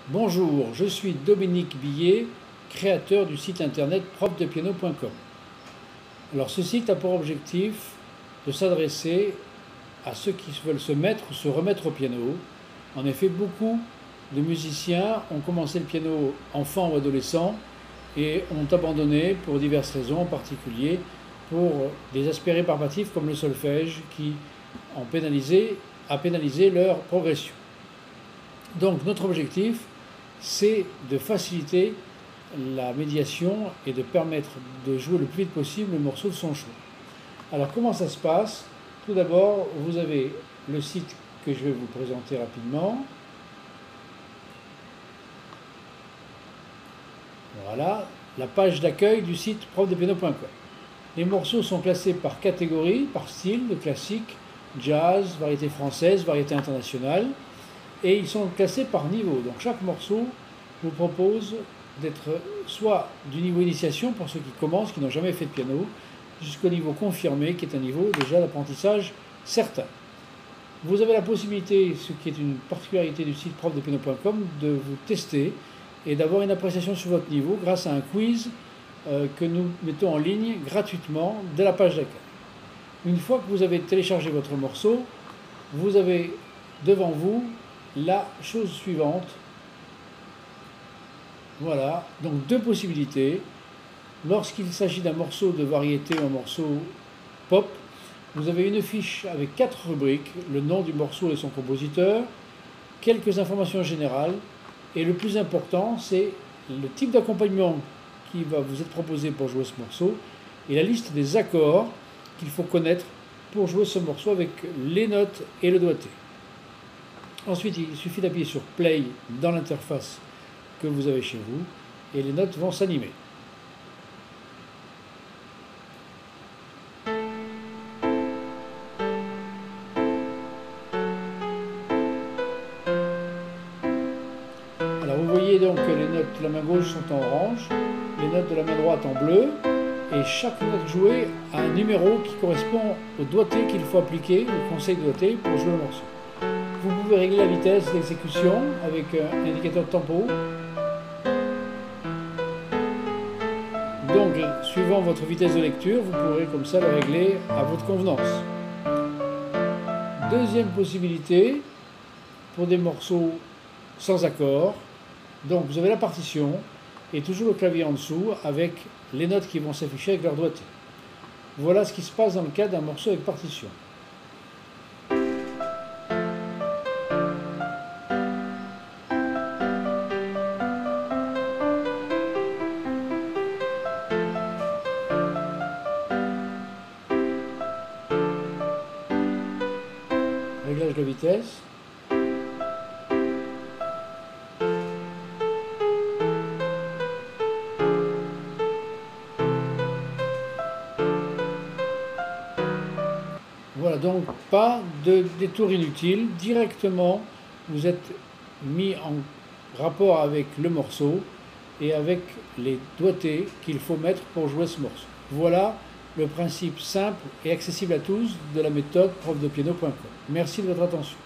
Bonjour, je suis Dominique Billet, créateur du site internet profdepiano.com. Alors ce site a pour objectif de s'adresser à ceux qui veulent se mettre ou se remettre au piano. En effet, beaucoup de musiciens ont commencé le piano enfant ou adolescent et ont abandonné pour diverses raisons, en particulier pour des aspects rébarbatifs comme le solfège qui a pénalisé leur progression. Donc notre objectif, c'est de faciliter la médiation et de permettre de jouer le plus vite possible le morceau de son choix. Alors comment ça se passe? Tout d'abord, vous avez le site que je vais vous présenter rapidement. Voilà, la page d'accueil du site profdepiano.com. Les morceaux sont classés par catégorie, par style, de classique, jazz, variété française, variété internationale. Et ils sont classés par niveau. Donc chaque morceau vous propose d'être soit du niveau initiation pour ceux qui commencent, qui n'ont jamais fait de piano, jusqu'au niveau confirmé, qui est un niveau déjà d'apprentissage certain. Vous avez la possibilité, ce qui est une particularité du site profdepiano.com, de vous tester et d'avoir une appréciation sur votre niveau grâce à un quiz que nous mettons en ligne gratuitement dès la page d'accueil. Une fois que vous avez téléchargé votre morceau, vous avez devant vous la chose suivante. Voilà, donc deux possibilités. Lorsqu'il s'agit d'un morceau de variété ou un morceau pop, vous avez une fiche avec 4 rubriques, le nom du morceau et son compositeur, quelques informations générales, et le plus important, c'est le type d'accompagnement qui va vous être proposé pour jouer ce morceau, et la liste des accords qu'il faut connaître pour jouer ce morceau avec les notes et le doigté. Ensuite, il suffit d'appuyer sur Play dans l'interface que vous avez chez vous et les notes vont s'animer. Alors vous voyez donc que les notes de la main gauche sont en orange, les notes de la main droite en bleu, et chaque note jouée a un numéro qui correspond au doigté qu'il faut appliquer, au conseil de doigté pour jouer le morceau. Vous pouvez régler la vitesse d'exécution avec un indicateur de tempo. Donc, suivant votre vitesse de lecture, vous pourrez comme ça le régler à votre convenance. Deuxième possibilité, pour des morceaux sans accord. Donc, vous avez la partition et toujours le clavier en dessous avec les notes qui vont s'afficher avec leur doigté. Voilà ce qui se passe dans le cas d'un morceau avec partition. Réglage de vitesse. Voilà, donc pas de détour inutile. Directement, vous êtes mis en rapport avec le morceau et avec les doigtés qu'il faut mettre pour jouer ce morceau. Voilà le principe simple et accessible à tous de la méthode profdepiano.com. Merci de votre attention.